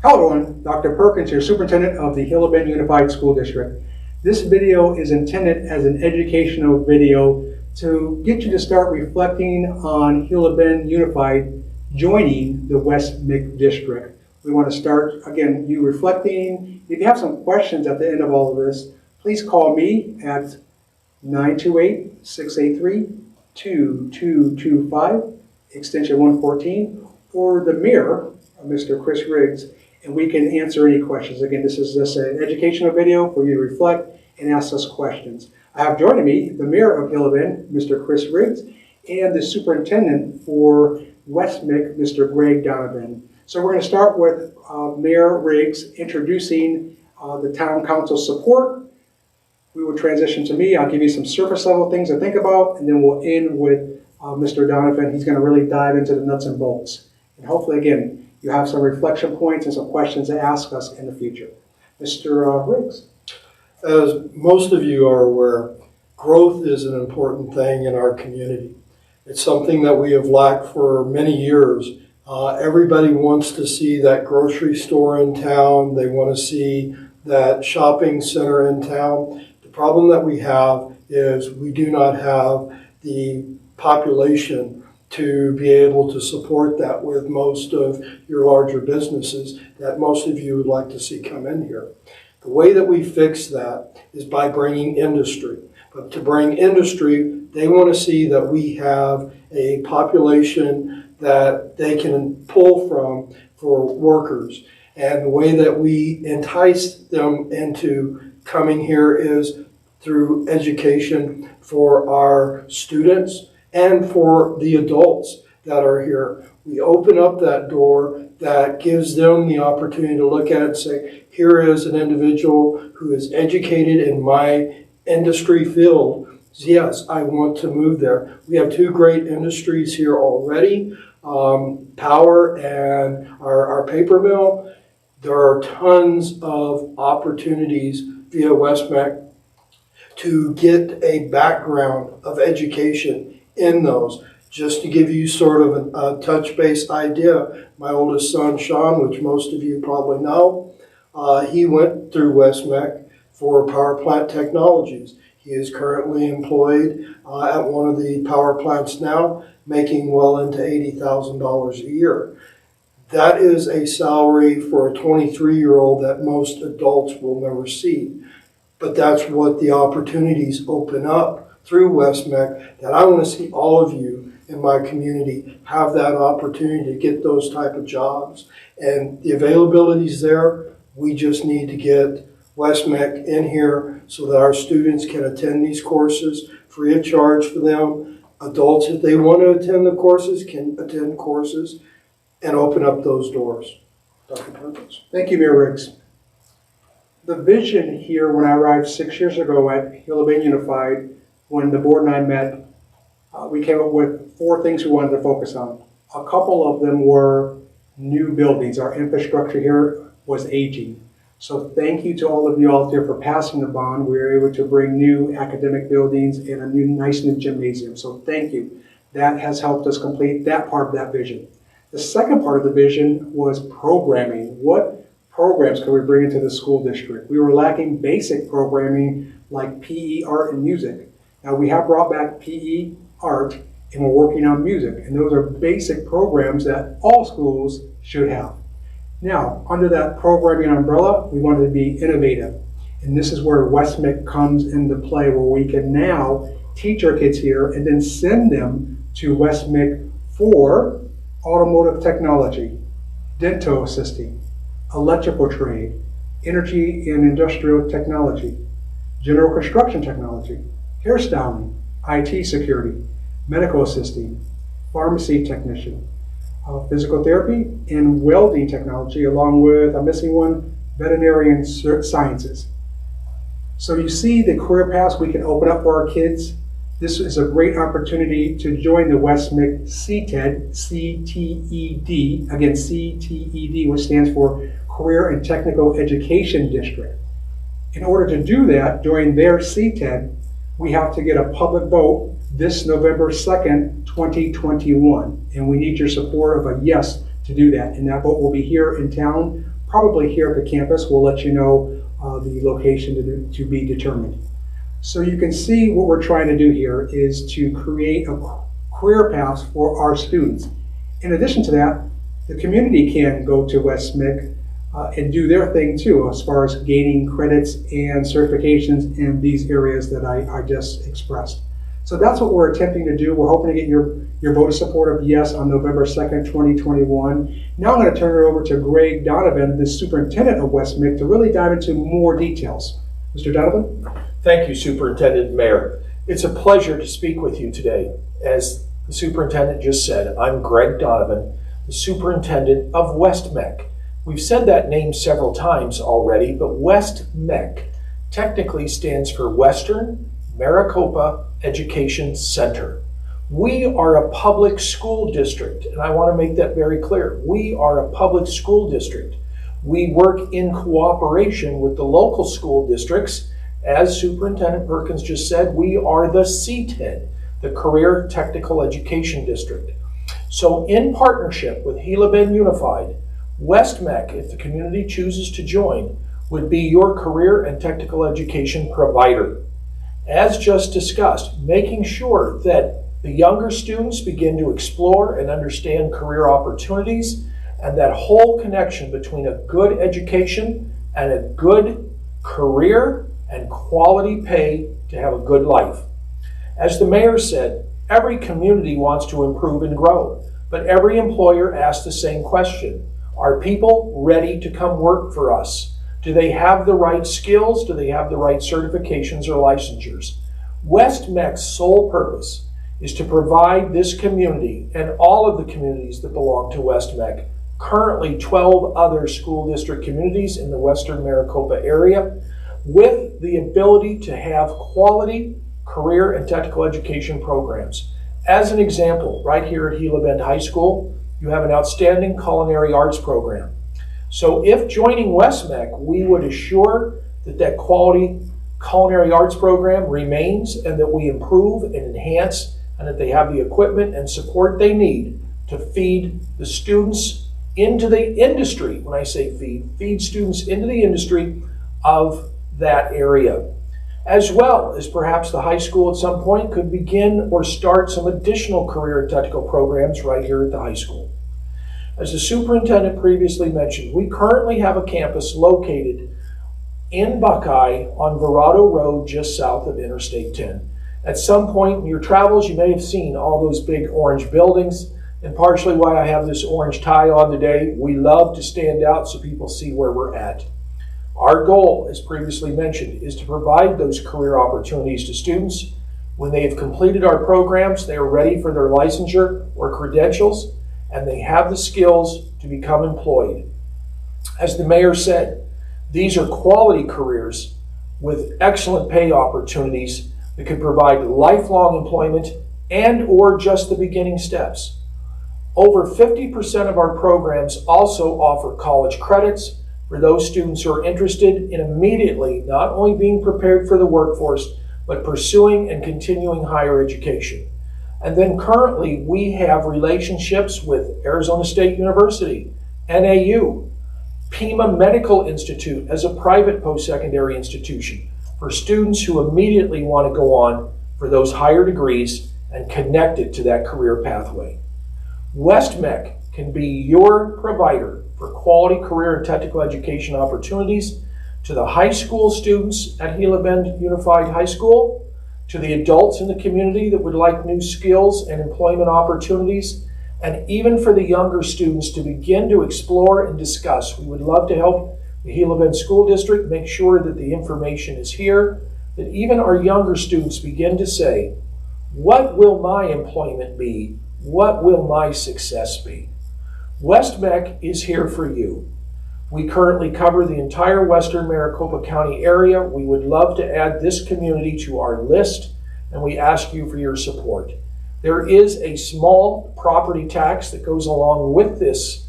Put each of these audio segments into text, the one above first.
Hello everyone, Dr. Perkins here, Superintendent of the Hilo Bend Unified School District. This video is intended as an educational video to get you to start reflecting on Hilo Bend Unified joining the West MEC district. We want to start, again, you reflecting. If you have some questions at the end of all of this, please call me at 928-683-2225, extension 114, or the mayor, Mr. Chris Riggs, and we can answer any questions. Again, this is just an educational video for you to reflect and ask us questions. I have joining me the mayor of Hilo Bend, Mr. Chris Riggs, and the superintendent for West MEC, Mr. Greg Donovan. So we're going to start with Mayor Riggs introducing the town council support. We will transition to me. I'll give you some surface level things to think about, and then we'll end with Mr. Donovan. He's going to really dive into the nuts and bolts. And hopefully, again, you have some reflection points and some questions to ask us in the future. Mr. Riggs. As most of you are aware, growth is an important thing in our community. It's something that we have lacked for many years. Everybody wants to see that grocery store in town. They want to see that shopping center in town. The problem that we have is we do not have the population to be able to support that with most of your larger businesses that most of you would like to see come in here. The way that we fix that is by bringing industry. But to bring industry, they want to see that we have a population that they can pull from for workers. And the way that we entice them into coming here is through education for our students and for the adults that are here. We open up that door that gives them the opportunity to look at it and say, here is an individual who is educated in my industry field. Yes, I want to move there. We have two great industries here already, power and our paper mill. There are tons of opportunities via West MEC to get a background of education in those. Just to give you sort of a touch-base idea, my oldest son, Sean, which most of you probably know, he went through West MEC for power plant technologies. He is currently employed at one of the power plants now, making well into $80,000 a year. That is a salary for a 23-year-old that most adults will never see. But that's what the opportunities open up through West MEC, that I want to see all of you in my community have that opportunity to get those type of jobs. And the availability is there. We just need to get West MEC in here so that our students can attend these courses free of charge for them. Adults, if they want to attend the courses, can attend courses and open up those doors. Dr. Perkins. Thank you, Mayor Riggs. The vision here when I arrived 6 years ago at Hilo Bend Unified, when the board and I met, we came up with 4 things we wanted to focus on. A couple of them were new buildings. Our infrastructure here was aging. So thank you to all of you out there for passing the bond. We were able to bring new academic buildings and a nice new gymnasium. So thank you. That has helped us complete that part of that vision. The second part of the vision was programming. What programs can we bring into the school district? We were lacking basic programming like PE, art, and music. Now we have brought back PE, art, and we're working on music. And those are basic programs that all schools should have. Now, under that programming umbrella, we wanted to be innovative. And this is where West MEC comes into play, where we can now teach our kids here and then send them to West MEC for automotive technology, dental assisting, electrical trade, energy and industrial technology, general construction technology, hairstyling, IT security, medical assisting, pharmacy technician, physical therapy, and welding technology, along with, I'm missing one, veterinarian sciences. So you see the career paths we can open up for our kids. This is a great opportunity to join the West MEC CTED, C-T-E-D, again C-T-E-D, which stands for Career and Technical Education District. In order to do that, join their CTED, we have to get a public vote this November 2nd, 2021. And we need your support of a yes to do that. And that vote will be here in town probably here at the campus. We'll let you know the location to be determined. So you can see what we're trying to do here is to create a career path for our students. In addition to that, the community can go to West MEC and do their thing too, as far as gaining credits and certifications in these areas that I just expressed. So that's what we're attempting to do. We're hoping to get your vote of support of yes on November 2nd, 2021. Now I'm going to turn it over to Greg Donovan, the superintendent of West MEC, to really dive into more details. Mr. Donovan? Thank you, Superintendent and Mayor. It's a pleasure to speak with you today. As the superintendent just said, I'm Greg Donovan, the superintendent of West MEC. We've said that name several times already, but West MEC technically stands for Western Maricopa Education Center. We are a public school district, and I want to make that very clear. We are a public school district. We work in cooperation with the local school districts. As Superintendent Perkins just said, we are the CTED, the Career Technical Education District. So in partnership with Gila Bend Unified, West MEC, if the community chooses to join, would be your career and technical education provider. As just discussed, making sure that the younger students begin to explore and understand career opportunities, and that whole connection between a good education and a good career and quality pay to have a good life. As the mayor said, every community wants to improve and grow, but every employer asks the same question. Are people ready to come work for us? Do they have the right skills? Do they have the right certifications or licensures? West MEC's sole purpose is to provide this community and all of the communities that belong to West MEC, currently 12 other school district communities in the Western Maricopa area, with the ability to have quality career and technical education programs. As an example, right here at Gila Bend High School, you have an outstanding culinary arts program. So if joining West MEC, we would assure that that quality culinary arts program remains and that we improve and enhance and that they have the equipment and support they need to feed the students into the industry. When I say feed students into the industry of that area. As well as perhaps the high school at some point could begin or start some additional career and technical programs right here at the high school. As the superintendent previously mentioned, we currently have a campus located in Buckeye on Verado Road just south of Interstate 10. At some point in your travels, you may have seen all those big orange buildings, and partially why I have this orange tie on today. We love to stand out so people see where we're at. Our goal, as previously mentioned, is to provide those career opportunities to students. When they have completed our programs, they are ready for their licensure or credentials, and they have the skills to become employed. As the mayor said, these are quality careers with excellent pay opportunities that could provide lifelong employment and or just the beginning steps. Over 50% of our programs also offer college credits for those students who are interested in immediately not only being prepared for the workforce, but pursuing and continuing higher education. And then currently we have relationships with Arizona State University, NAU, Pima Medical Institute as a private post-secondary institution for students who immediately want to go on for those higher degrees and connect it to that career pathway. West MEC can be your provider for quality career and technical education opportunities to the high school students at Gila Bend Unified High School, to the adults in the community that would like new skills and employment opportunities, and even for the younger students to begin to explore and discuss. We would love to help the Gila Bend School District make sure that the information is here, that even our younger students begin to say, what will my employment be? What will my success be? West MEC is here for you. We currently cover the entire Western Maricopa County area. We would love to add this community to our list, and we ask you for your support. There is a small property tax that goes along with this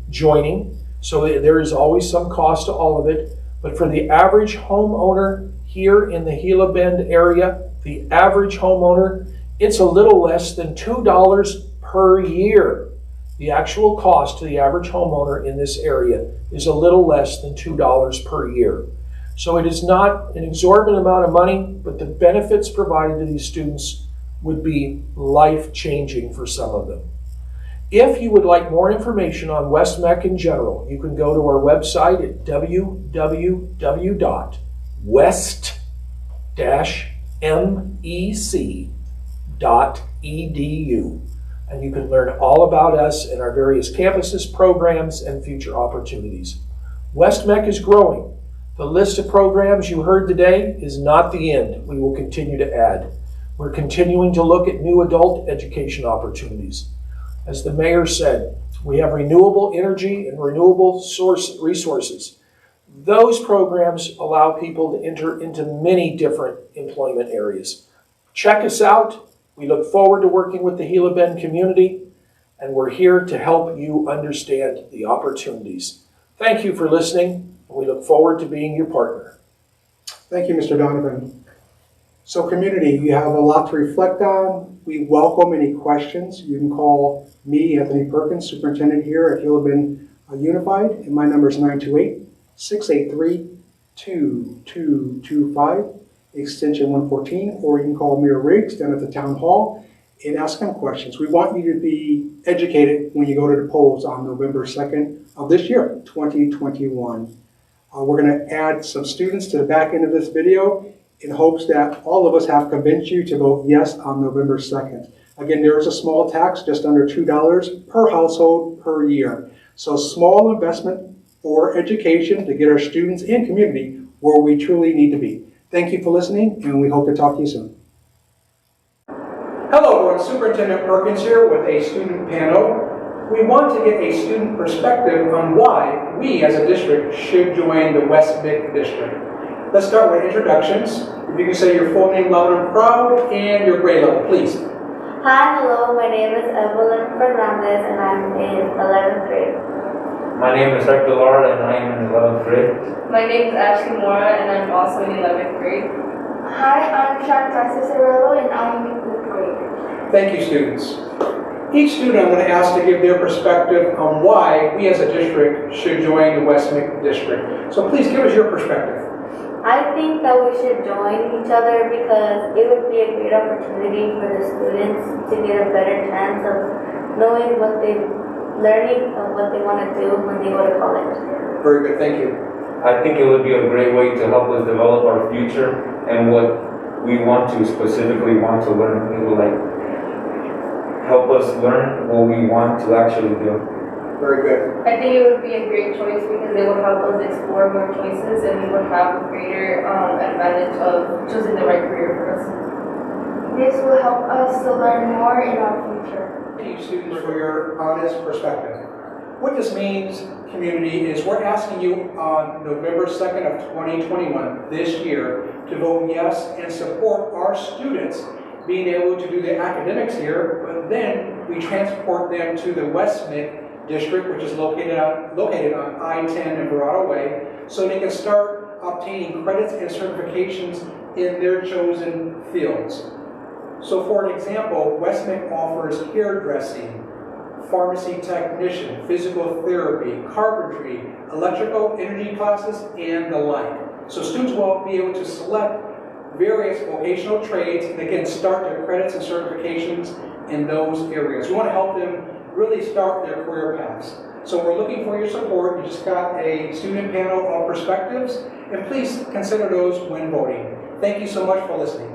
joining, so there is always some cost to all of it. But for the average homeowner here in the Gila Bend area, the average homeowner, it's a little less than $2 per year The actual cost to the average homeowner in this area is a little less than $2 per year. So it is not an exorbitant amount of money, but the benefits provided to these students would be life-changing for some of them. If you would like more information on West MEC in general, you can go to our website at www.west-mec.edu. And you can learn all about us and our various campuses, programs, and future opportunities. West MEC is growing. The list of programs you heard today is not the end. We will continue to add. We're continuing to look at new adult education opportunities. As the mayor said, we have renewable energy and renewable source resources. Those programs allow people to enter into many different employment areas. Check us out. We look forward to working with the Gila Bend community, and we're here to help you understand the opportunities. Thank you for listening. We look forward to being your partner. Thank you, Mr. Donovan. So community, you have a lot to reflect on. We welcome any questions. You can call me, Anthony Perkins, superintendent here at Gila Bend Unified, and my number is 928-683-2225, extension 114, or you can call Mayor Riggs down at the town hall and ask him questions. We want you to be educated when you go to the polls on November 2nd of this year, 2021. We're going to add some students to the back end of this video in hopes that all of us have convinced you to vote yes on November 2nd. Again, there is a small tax, just under $2 per household per year. So small investment for education to get our students and community where we truly need to be. Thank you for listening, and we hope to talk to you soon. Hello, everyone. Superintendent Perkins here with a student panel. We want to get a student perspective on why we as a district should join the West MEC district. Let's start with introductions. If you can say your full name loud and proud and your grade level, please. Hi, hello, my name is Evelyn Fernandez and I'm in 11th grade. My name is Hector Lara and I am in 11th grade. My name is Ashley Mora and I'm also in 11th grade. Hi, I'm Chantal Cicerello and I'm in 5th grade. Thank you, students. Each student I'm going to ask to give their perspective on why we as a district should join the West MEC district. So please give us your perspective. I think that we should join each other because it would be a great opportunity for the students to get a better chance of knowing what learning of what they want to do when they go to college. Very good, thank you. I think it would be a great way to help us develop our future and what we want to specifically want to learn. It will help us learn what we want to actually do. Very good. I think it would be a great choice because it would help us explore more choices and we would have a greater advantage of choosing the right career for us. This will help us to learn more in our future. Thank you, students, for your honest perspective. What this means, community, is we're asking you on November 2nd of 2021, this year, to vote yes and support our students being able to do the academics here, but then we transport them to the West MEC district, which is located on I-10 and Verrado Way, so they can start obtaining credits and certifications in their chosen fields. So for an example, West MEC offers hairdressing, pharmacy technician, physical therapy, carpentry, electrical, energy classes, and the like. So students will be able to select various vocational trades and again start their credits and certifications in those areas. We want to help them really start their career paths. So we're looking for your support. You just got a student panel of perspectives, and please consider those when voting. Thank you so much for listening.